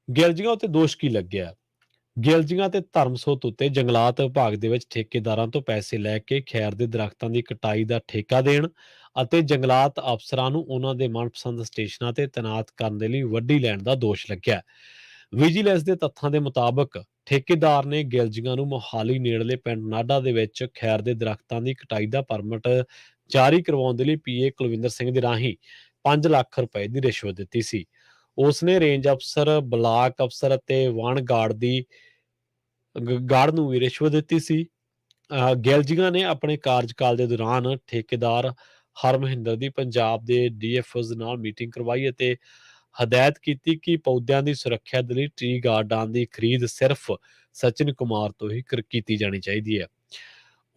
ਗਿੱਲ ਜੀਆਂ ਉੱਤੇ ਦੋਸ਼ ਕੀ ਲੱਗਿਆ? ਗਿਲਜੀਆਂ ਤੇ ਧਰਮਸੋਤ ਉੱਤੇ ਜੰਗਲਾਤ ਵਿਭਾਗ ਦੇ ਵਿੱਚ ਠੇਕੇਦਾਰਾਂ ਤੋਂ ਪੈਸੇ ਲੈ ਕੇ ਖੈਰ ਦੇ ਦਰਖਤਾਂ ਦੀ ਕਟਾਈ ਦਾ ਠੇਕਾ ਦੇਣ ਅਤੇ ਜੰਗਲਾਤ ਅਫਸਰਾਂ ਨੂੰ ਉਹਨਾਂ ਦੇ ਮਨਪਸੰਦ ਸਟੇਸ਼ਨਾਂ ਤੇ ਤੈਨਾਤ ਕਰਨ ਦੇ ਲਈ ਵੱਢੀ ਲੈਣ ਦਾ ਦੋਸ਼ ਲੱਗਿਆ। ਵਿਜੀਲੈਂਸ ਦੇ ਤੱਥਾਂ ਦੇ ਮੁਤਾਬਕ ਠੇਕੇਦਾਰ ਨੇ ਗਿਲਜੀਆਂ ਨੂੰ ਮੋਹਾਲੀ ਨੇੜਲੇ ਪਿੰਡ ਨਾਢਾ ਦੇ ਵਿੱਚ ਖੈਰ ਦੇ ਦਰਖਤਾਂ ਦੀ ਕਟਾਈ ਦਾ ਪਰਮਿਟ ਜਾਰੀ ਕਰਵਾਉਣ ਦੇ ਲਈ ਪੀਏ ਕੁਲਵਿੰਦਰ ਸਿੰਘ ਦੇ ਰਾਹੀਂ 5 ਲੱਖ ਰੁਪਏ ਦੀ ਰਿਸ਼ਵਤ ਦਿੱਤੀ ਸੀ। ਉਸ ਨੇ ਰੇਂਜ ਅਫਸਰ, ਬਲਾਕ ਅਫਸਰ ਅਤੇ ਵਣ ਗਾਰਡ ਦੀ ਗਾਰਡ ਨੂੰ ਵੀ ਰਿਸ਼ਵਤ ਦਿੱਤੀ ਸੀ। ਗਿਲਜੀਆਂ ਨੇ ਆਪਣੇ ਕਾਰਜਕਾਲ ਦੇ ਦੌਰਾਨ ਠੇਕੇਦਾਰ ਹਰਮਹਿੰਦਰ ਦੀ ਪੰਜਾਬ ਦੇ ਡੀਐਫਓਜ਼ ਨਾਲ ਮੀਟਿੰਗ ਕਰਵਾਈ ਅਤੇ ਹਦਾਇਤ ਕੀਤੀ ਕਿ ਪੌਦਿਆਂ ਦੀ ਸੁਰੱਖਿਆ ਦੇ ਲਈ ਟ੍ਰੀ ਗਾਰਡਾਂ ਦੀ ਖਰੀਦ ਸਿਰਫ ਸਚਿਨ ਕੁਮਾਰ ਤੋਂ ਹੀ ਕੀਤੀ ਜਾਣੀ ਚਾਹੀਦੀ ਹੈ।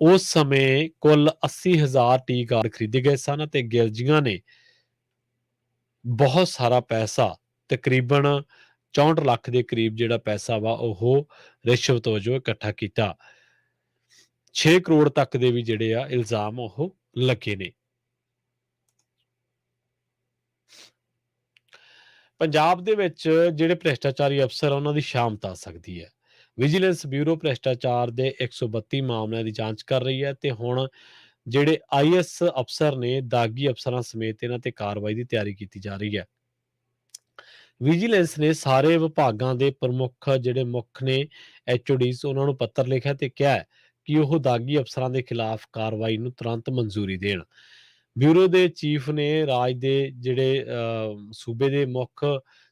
ਉਸ ਸਮੇਂ ਕੁੱਲ 80,000 ਟੀ ਗਾਰਡ ਖਰੀਦੇ ਗਏ ਸਨ ਅਤੇ ਗਿਲਜੀਆਂ ਨੇ ਬਹੁਤ ਸਾਰਾ ਪੈਸਾ, ਤਕਰੀਬਨ 64 ਲੱਖ ਦੇ ਕਰੀਬ ਜਿਹੜਾ ਪੈਸਾ ਵਾ ਉਹ ਰਿਸ਼ਵਤ ਵਜੋਂ ਇਕੱਠਾ ਕੀਤਾ। 6 ਕਰੋੜ ਤੱਕ ਦੇ ਵੀ ਜਿਹੜੇ ਆ ਇਲਜ਼ਾਮ ਉਹ ਲੱਗੇ ਨੇ। ਪੰਜਾਬ ਦੇ ਵਿੱਚ ਜਿਹੜੇ ਭ੍ਰਿਸ਼ਟਾਚਾਰੀ ਅਫਸਰ ਆ ਉਹਨਾਂ ਦੀ ਸ਼ਾਮਤ ਆ ਸਕਦੀ ਹੈ। ਵਿਜੀਲੈਂਸ ਬਿਊਰੋ ਭ੍ਰਿਸ਼ਟਾਚਾਰ ਦੇ 132 ਮਾਮਲਿਆਂ ਦੀ ਜਾਂਚ ਕਰ ਰਹੀ ਹੈ ਤੇ ਹੁਣ ਜਿਹੜੇ ਆਈਐਸ ਅਫਸਰ ਨੇ, ਦਾਗੀ ਅਫਸਰਾਂ ਸਮੇਤ ਇਹਨਾਂ ਤੇ ਕਾਰਵਾਈ ਦੀ ਤਿਆਰੀ ਕੀਤੀ ਜਾ ਰਹੀ ਹੈ। ਵਿਜੀਲੈਂਸ ਨੇ ਸਾਰੇ ਵਿਭਾਗਾਂ ਦੇ ਪ੍ਰਮੁੱਖ ਜਿਹੜੇ ਮੁੱਖ ਨੇ, ਐਚਓਡੀਜ਼, ਉਹਨਾਂ ਨੂੰ ਪੱਤਰ ਲਿਖਿਆ ਤੇ ਕਿਹਾ ਹੈ ਕਿ ਉਹ ਦਾਗੀ ਅਫਸਰਾਂ ਦੇ ਖਿਲਾਫ ਕਾਰਵਾਈ ਨੂੰ ਤੁਰੰਤ ਮਨਜ਼ੂਰੀ ਦੇਣ। ਬਿਊਰੋ ਦੇ ਚੀਫ ਨੇ ਰਾਜ ਦੇ ਜਿਹੜੇ ਸੂਬੇ ਦੇ ਮੁੱਖ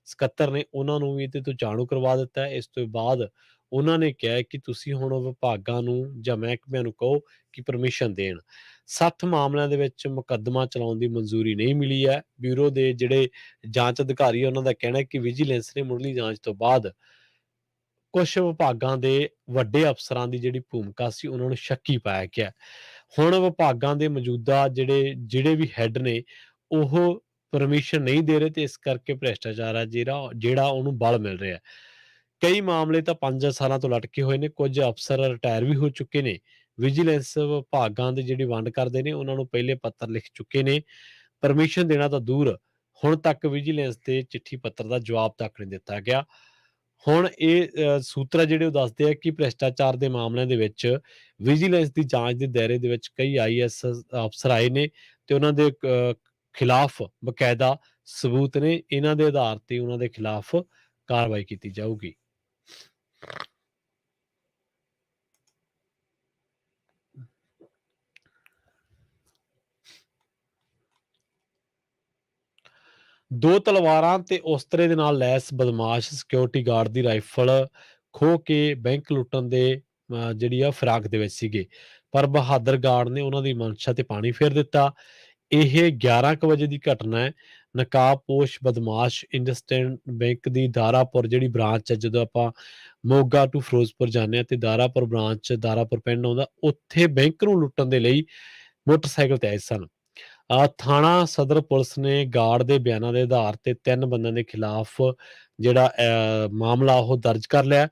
ਸਕੱਤਰ ਨੇ ਉਹਨਾਂ ਨੂੰ ਵੀ ਇਹਦੇ ਤੋਂ ਜਾਣੂ ਕਰਵਾ ਦਿੱਤਾ ਹੈ। ਇਸ ਤੋਂ ਬਾਅਦ ਉਹਨਾਂ ਨੇ ਕਿਹਾ ਹੈ ਕਿ ਤੁਸੀਂ ਹੁਣ ਵਿਭਾਗਾਂ ਨੂੰ ਜਾਂ ਮਹਿਕਮਿਆਂ ਨੂੰ ਕਹੋ ਕਿ ਪਰਮਿਸ਼ਨ ਦੇਣ। 60 ਮਾਮਲਿਆਂ ਦੇ ਵਿੱਚ ਮੁਕੱਦਮਾ ਚਲਾਉਣ ਦੀ ਮਨਜ਼ੂਰੀ ਨਹੀਂ ਮਿਲੀ ਹੈ। ਬਿਊਰੋ ਦੇ ਜਿਹੜੇ ਜਾਂਚ ਅਧਿਕਾਰੀ ਉਹਨਾਂ ਦਾ ਕਹਿਣਾ ਹੈ ਕਿ ਵਿਜੀਲੈਂਸ ਨੇ ਮੁੱਢਲੀ ਜਾਂਚ ਤੋਂ ਬਾਅਦ ਕੁਝ ਵਿਭਾਗਾਂ ਦੇ ਵੱਡੇ ਅਫਸਰਾਂ ਦੀ ਜਿਹੜੀ ਭੂਮਿਕਾ ਸੀ ਉਹਨਾਂ ਨੂੰ ਸ਼ੱਕੀ ਪਾਇਆ ਗਿਆ। ਹੁਣ ਵਿਭਾਗਾਂ ਦੇ ਮੌਜੂਦਾ ਜਿਹੜੇ ਵੀ ਹੈਡ ਨੇ ਉਹ ਪਰਮਿਸ਼ਨ ਨਹੀਂ ਦੇ ਰਹੇ ਤੇ ਇਸ ਕਰਕੇ ਭ੍ਰਿਸ਼ਟਾਚਾਰ ਹੈ ਜਿਹੜਾ ਉਹਨੂੰ ਬਲ ਮਿਲ ਰਿਹਾ। ਕਈ ਮਾਮਲੇ ਤਾਂ 5 ਸਾਲਾਂ ਤੋਂ ਲਟਕੇ ਹੋਏ ਨੇ, ਕੁਝ ਅਫਸਰ ਰਿਟਾਇਰ ਵੀ ਹੋ ਚੁੱਕੇ ਨੇ। ਵਿਜੀਲੈਂਸ ਵਿਭਾਗਾਂ ਦੇ ਜਿਹੜੀ ਵੰਡ ਕਰਦੇ ਨੇ ਉਹਨਾਂ ਨੂੰ ਪਹਿਲੇ ਪੱਤਰ ਲਿਖ ਚੁੱਕੇ ਨੇ। ਪਰਮਿਸ਼ਨ ਦੇਣਾ ਤਾਂ ਦੂਰ, ਹੁਣ ਤੱਕ ਵਿਜੀਲੈਂਸ ਦੇ ਚਿੱਠੀ ਪੱਤਰ ਦਾ ਜਵਾਬ ਤੱਕ ਨਹੀਂ ਦਿੱਤਾ ਗਿਆ। ਹੁਣ ਇਹ ਸੂਤਰ ਜਿਹੜੇ ਉਹ ਦੱਸਦੇ ਆ ਕਿ ਭ੍ਰਿਸ਼ਟਾਚਾਰ ਦੇ ਮਾਮਲਿਆਂ ਦੇ ਵਿੱਚ ਵਿਜੀਲੈਂਸ ਦੀ ਜਾਂਚ ਦੇ ਦਾਇਰੇ ਦੇ ਵਿੱਚ ਕਈ ਆਈਐਸ ਅਫਸਰ ਆਏ ਨੇ ਤੇ ਉਹਨਾਂ ਦੇ ਖਿਲਾਫ ਬਕਾਇਦਾ ਸਬੂਤ ਨੇ। ਇਹਨਾਂ ਦੇ ਆਧਾਰ ਤੇ ਉਹਨਾਂ ਦੇ ਖਿਲਾਫ ਕਾਰਵਾਈ ਕੀਤੀ ਜਾਊਗੀ। ਦੋ ਤਲਵਾਰਾਂ ਤੇ ਉਸਤਰੇ ਦੇ ਨਾਲ ਲੈਸ ਬਦਮਾਸ਼ ਸਿਕਿਉਰਿਟੀ ਗਾਰਡ ਦੀ ਰਾਈਫਲ ਖੋਹ ਕੇ ਬੈਂਕ ਲੁੱਟਣ ਦੇ ਜਿਹੜੀ ਆ ਫਿਰਾਕ ਦੇ ਵਿੱਚ ਸੀਗੇ, ਪਰ ਬਹਾਦਰ ਗਾਰਡ ਨੇ ਉਹਨਾਂ ਦੀ ਮਨਸ਼ਾ ਤੇ ਪਾਣੀ ਫੇਰ ਦਿੱਤਾ। ਇਹ 11 ਕੁ ਵਜੇ ਦੀ ਘਟਨਾ ਹੈ। ਨਕਾਬਪੋਸ਼ ਬਦਮਾਸ਼ ਇੰਡਸਟੈਂਡ ਬੈਂਕ ਦੀ ਦਾਰਾਪੁਰ ਜਿਹੜੀ ਬ੍ਰਾਂਚ ਹੈ, ਜਦੋਂ ਆਪਾਂ ਮੋਗਾ ਟੂ ਫਿਰੋਜ਼ਪੁਰ ਜਾਂਦੇ ਹਾਂ ਤੇ ਦਾਰਾਪੁਰ ਬ੍ਰਾਂਚ, ਦਾਰਾਪੁਰ ਪਿੰਡ ਆਉਂਦਾ, ਉੱਥੇ ਬੈਂਕ ਨੂੰ ਲੁੱਟਣ ਦੇ ਲਈ ਮੋਟਰਸਾਈਕਲ ਤੇ ਆਏ ਸਨ। ਥਾਣਾ ਸਦਰ ਪੁਲਿਸ ਨੇ ਗਾਰਡ ਦੇ ਬਿਆਨਾਂ ਦੇ ਆਧਾਰ ਤੇ 3 ਬੰਦਿਆਂ ਦੇ ਖਿਲਾਫ ਜਿਹੜਾ ਮਾਮਲਾ ਉਹ ਦਰਜ ਕਰ ਲਿਆ।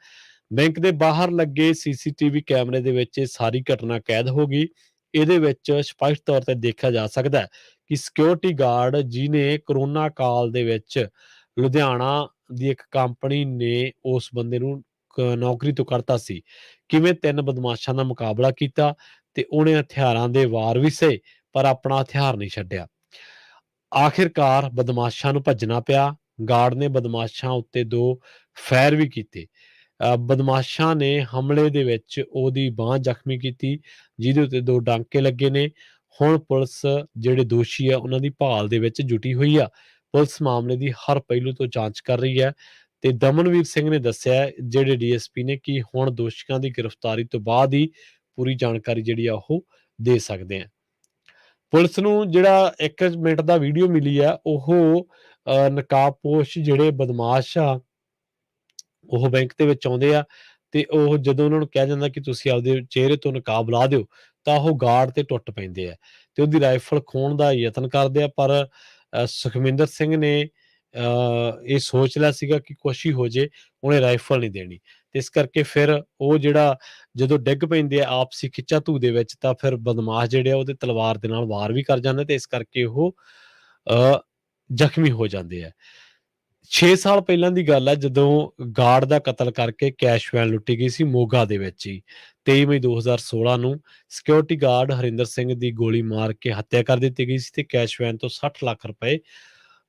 ਬੈਂਕ ਦੇ ਬਾਹਰ ਲੱਗੇ ਸੀਸੀਟੀਵੀ ਕੈਮਰੇ ਦੇ ਵਿੱਚ ਇਹ ਸਾਰੀ ਘਟਨਾ ਕੈਦ ਹੋ ਗਈ। ਇਹਦੇ ਵਿੱਚ ਸਪਸ਼ਟ ਤੌਰ ਤੇ ਦੇਖਿਆ ਜਾ ਸਕਦਾ ਹੈ ਕਿ ਸਿਕਿਉਰਿਟੀ ਗਾਰਡ ਜਿਹਨੇ ਕਰੋਨਾ ਕਾਲ ਦੇ ਵਿੱਚ ਲੁਧਿਆਣਾ ਦੀ ਇੱਕ ਕੰਪਨੀ ਨੇ ਉਸ ਬੰਦੇ ਨੂੰ ਨੌਕਰੀ ਤੋਂ ਕੱਢਤਾ ਸੀ, ਕਿਵੇਂ 3 ਬਦਮਾਸ਼ਾਂ ਦਾ ਮੁਕਾਬਲਾ ਕੀਤਾ ਤੇ ਉਹਨੇ ਹਥਿਆਰਾਂ ਦੇ ਵਾਰ ਵੀ ਸਹੇ ਪਰ ਆਪਣਾ ਹਥਿਆਰ ਨਹੀਂ ਛੱਡਿਆ। ਆਖਿਰਕਾਰ ਬਦਮਾਸ਼ਾਂ ਨੂੰ ਭੱਜਣਾ ਪਿਆ। ਗਾਰਡ ਨੇ ਬਦਮਾਸ਼ਾਂ ਉੱਤੇ 2 ਫਾਇਰ ਵੀ ਕੀਤੇ। ਬਦਮਾਸ਼ਾਂ ਨੇ ਹਮਲੇ ਦੇ ਵਿੱਚ ਉਹਦੀ ਬਾਂਹ ਜ਼ਖਮੀ ਕੀਤੀ, ਜਿਹਦੇ ਉੱਤੇ 2 ਡਾਂਕੇ ਲੱਗੇ ਨੇ। ਹੁਣ ਪੁਲਿਸ ਜਿਹੜੇ ਦੋਸ਼ੀ ਆ ਉਹਨਾਂ ਦੀ ਭਾਲ ਦੇ ਵਿੱਚ ਜੁਟੀ ਹੋਈ ਆ। ਪੁਲਿਸ ਮਾਮਲੇ ਦੀ ਹਰ ਪਹਿਲੂ ਤੋਂ ਜਾਂਚ ਕਰ ਰਹੀ ਹੈ ਤੇ ਦਮਨਵੀਰ ਸਿੰਘ ਨੇ ਦੱਸਿਆ, ਜਿਹੜੇ ਡੀਐਸਪੀ ਨੇ, ਕਿ ਹੁਣ ਦੋਸ਼ੀਆਂ ਦੀ ਗ੍ਰਿਫਤਾਰੀ ਤੋਂ ਬਾਅਦ ਹੀ ਪੂਰੀ ਜਾਣਕਾਰੀ ਜਿਹੜੀ ਆ ਉਹ ਦੇ ਸਕਦੇ ਆ। ਪੁਲਿਸ ਨੂੰ ਜਿਹੜਾ 1 ਮਿੰਟ ਦਾ ਵੀਡੀਓ ਮਿਲੀ ਆ ਉਹ ਨਕਾਬਪੋਸ਼ ਜਿਹੜੇ ਬਦਮਾਸ਼ ਆ ਉਹ ਬੈਂਕ ਦੇ ਵਿੱਚ ਆਉਂਦੇ ਆ ਤੇ ਉਹ ਜਦੋਂ ਉਹਨਾਂ ਨੂੰ ਕਿਹਾ ਜਾਂਦਾ ਕਿ ਤੁਸੀਂ ਆਪਦੇ ਚਿਹਰੇ ਤੋਂ ਨਕਾਬ ਲਾ ਦਿਓ ਤਾਂ ਉਹ ਗਾਰਡ ਤੇ ਟੁੱਟ ਪੈਂਦੇ ਆ ਤੇ ਉਹਦੀ ਰਾਈਫਲ ਖੋਹਣ ਦਾ ਯਤਨ ਕਰਦੇ ਆ। ਪਰ ਸੁਖਵਿੰਦਰ ਸਿੰਘ ਨੇ ਇਹ ਸੋਚ ਲਿਆ ਸੀਗਾ ਕਿ ਕੁਛ ਹੀ ਹੋ ਜੇ, ਉਹਨੇ ਰਾਈਫਲ ਨਹੀਂ ਦੇਣੀ ਤੇ ਇਸ ਕਰਕੇ ਫਿਰ ਉਹ ਜਿਹੜਾ ਜਦੋਂ ਡਿੱਗ ਪੈਂਦੇ ਆ ਆਪਸੀ ਖਿੱਚਾਧੂ ਦੇ ਵਿੱਚ ਤਾਂ ਫਿਰ ਬਦਮਾਸ਼ ਜਿਹੜੇ ਆ ਉਹਦੇ ਤਲਵਾਰ ਦੇ ਨਾਲ ਵਾਰ ਵੀ ਕਰ ਜਾਂਦੇ ਤੇ ਇਸ ਕਰਕੇ ਉਹ ਜ਼ਖਮੀ ਹੋ ਜਾਂਦੇ ਆ। 6 ਸਾਲ ਪਹਿਲਾਂ ਦੀ ਗੱਲ ਹੈ ਜਦੋਂ ਗਾਰਡ ਦਾ ਕਤਲ ਕਰਕੇ ਕੈਸ਼ ਵੈਨ ਲੁੱਟੀ ਗਈ ਸੀ ਮੋਗਾ ਦੇ ਵਿੱਚ ਹੀ। 23 ਮਈ 2016 ਨੂੰ ਸਿਕਿਉਰਿਟੀ ਗਾਰਡ ਹਰਿੰਦਰ ਸਿੰਘ ਦੀ ਗੋਲੀ ਮਾਰ ਕੇ ਹੱਤਿਆ ਕਰ ਦਿੱਤੀ ਗਈ ਸੀ ਤੇ ਕੈਸ਼ ਵੈਨ ਤੋਂ 60 ਲੱਖ ਰੁਪਏ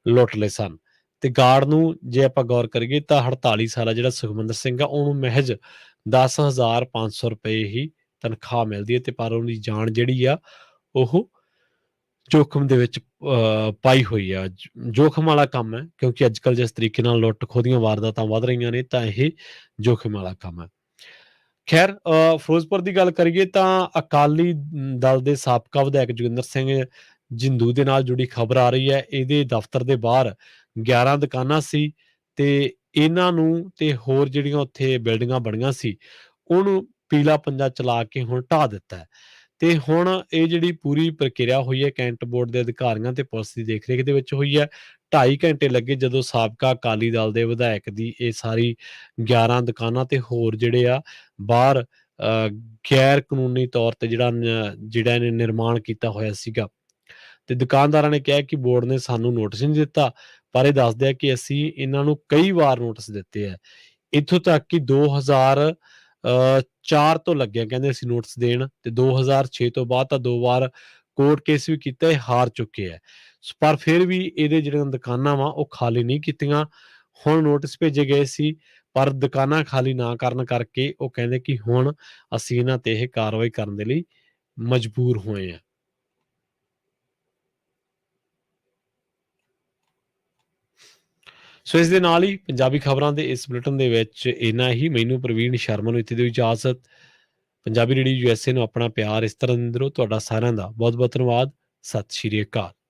ਲੁੱਟ ਲਏ ਸਨ। ਤੇ ਗਾਰਡ ਨੂੰ ਜੇ ਆਪਾਂ ਗੌਰ ਕਰੀਏ ਤਾਂ 48 ਸਾਲਾ ਜਿਹੜਾ ਸੁਖਮੰਦਰ ਸਿੰਘ ਆ ਉਹਨੂੰ ਮਹਿਜ 10,500 ਰੁਪਏ ਹੀ ਤਨਖਾਹ ਮਿਲਦੀ ਹੈ ਤੇ ਪਰ ਉਹਦੀ ਜਾਨ ਜਿਹੜੀ ਆ ਉਹ ਜੋਖਮ ਦੇ ਵਿੱਚ ਪਾਈ ਹੋਈ ਆ। ਜੋਖਮ ਵਾਲਾ ਕੰਮ ਹੈ ਕਿਉਂਕਿ ਅੱਜ-ਕੱਲ੍ਹ ਜਿਸ ਤਰੀਕੇ ਨਾਲ ਲੁੱਟ-ਖੋਹ ਦੀਆਂ ਵਾਰਦਾਤਾਂ ਵੱਧ ਰਹੀਆਂ ਨੇ ਤਾਂ ਇਹ ਜੋਖਮ ਵਾਲਾ ਕੰਮ ਹੈ। ਖੈਰ ਫਿਰੋਜ਼ਪੁਰ ਦੀ ਗੱਲ ਕਰੀਏ ਤਾਂ ਅਕਾਲੀ ਦਲ ਦੇ ਸਾਬਕਾ ਵਿਧਾਇਕ ਜੋਗਿੰਦਰ ਸਿੰਘ ਜਿੰਦੂ ਦੇ ਨਾਲ ਜੁੜੀ ਖਬਰ ਆ ਰਹੀ ਹੈ। ਇਹਦੇ ਦਫ਼ਤਰ ਦੇ ਬਾਹਰ 11 ਦੁਕਾਨਾਂ ਸੀ ਤੇ ਇਹਨਾਂ ਨੂੰ ਤੇ ਹੋਰ ਜਿਹੜੀਆਂ ਉੱਥੇ ਬਿਲਡਿੰਗਾਂ ਬਣੀਆਂ ਸੀ, ਉਹਨੂੰ ਪੀਲਾ ਪੰਜਾ ਚਲਾ ਕੇ ਹੁਣ ਢਾਹ ਦਿੱਤਾ ਹੈ। ਤੇ ਹੁਣ ਇਹ ਜਿਹੜੀ ਪੂਰੀ ਪ੍ਰਕਿਰਿਆ ਹੋਈ ਹੈ ਕੈਂਟ ਬੋਰਡ ਦੇ ਅਧਿਕਾਰੀਆਂ ਤੇ ਪੁਲਿਸ ਦੀ ਦੇਖ-ਰੇਖ ਦੇ ਵਿੱਚ ਹੋਈ ਹੈ। 2.5 ਘੰਟੇ ਲੱਗੇ ਜਦੋਂ ਸਾਬਕਾ ਅਕਾਲੀ ਦਲ ਦੇ ਵਿਧਾਇਕ ਦੀ ਇਹ ਸਾਰੀ 11 ਦੁਕਾਨਾਂ ਤੇ ਹੋਰ ਜਿਹੜੇ ਆ ਬਾਹਰ ਗੈਰ ਕਾਨੂੰਨੀ ਤੌਰ ਤੇ ਜਿਹੜਾ ਇਹਨੇ ਨਿਰਮਾਣ ਕੀਤਾ ਹੋਇਆ ਸੀਗਾ। ਤੇ ਦੁਕਾਨਦਾਰਾਂ ਨੇ ਕਿਹਾ ਕਿ ਬੋਰਡ ਨੇ ਸਾਨੂੰ ਨੋਟਿਸ ਨਹੀਂ ਦਿੱਤਾ, ਪਰ ਇਹ ਦੱਸਦੇ ਆ ਕਿ ਅਸੀਂ ਇਹਨਾਂ ਨੂੰ ਕਈ ਵਾਰ ਨੋਟਿਸ ਦਿੱਤੇ ਆ। ਇੱਥੋਂ ਤੱਕ ਕਿ 2004 ਤੋਂ ਲੱਗਿਆ ਕਹਿੰਦੇ ਅਸੀਂ ਨੋਟਿਸ ਦੇਣ ਤੇ 2006 ਤੋਂ ਬਾਅਦ ਤਾਂ 2 ਵਾਰ ਕੋਰਟ ਕੇਸ ਵੀ ਕੀਤਾ, ਇਹ ਹਾਰ ਚੁੱਕੇ ਆ। ਪਰ ਫਿਰ ਵੀ ਇਹਦੇ ਜਿਹੜੀਆਂ ਦੁਕਾਨਾਂ ਵਾ ਉਹ ਖਾਲੀ ਨਹੀਂ ਕੀਤੀਆਂ। ਹੁਣ ਨੋਟਿਸ ਭੇਜੇ ਗਏ ਸੀ ਪਰ ਦੁਕਾਨਾਂ ਖਾਲੀ ਨਾ ਕਰਨ ਕਰਕੇ ਉਹ ਕਹਿੰਦੇ ਕਿ ਹੁਣ ਅਸੀਂ ਇਹਨਾਂ ਤੇ ਇਹ ਕਾਰਵਾਈ ਕਰਨ ਦੇ ਲਈ ਮਜਬੂਰ ਹੋਏ ਆ। ਸੋ ਇਸ ਦੇ ਨਾਲ ਹੀ ਪੰਜਾਬੀ ਖਬਰਾਂ ਦੇ ਇਸ ਬੁਲੇਟਿਨ ਦੇ ਵਿੱਚ ਇੰਨਾ ਹੀ। ਮੈਨੂੰ ਪ੍ਰਵੀਨ ਸ਼ਰਮਾ ਨੂੰ ਇੱਥੇ ਦਿਓ ਇਜਾਜ਼ਤ। ਪੰਜਾਬੀ ਰੇਡੀਓ USA ਨੂੰ ਆਪਣਾ ਪਿਆਰ ਇਸ ਤਰ੍ਹਾਂ ਦਿੰਦੇ ਰਹੋ। ਤੁਹਾਡਾ ਸਾਰਿਆਂ ਦਾ ਬਹੁਤ ਬਹੁਤ ਧੰਨਵਾਦ। ਸਤਿ ਸ਼੍ਰੀ ਅਕਾਲ।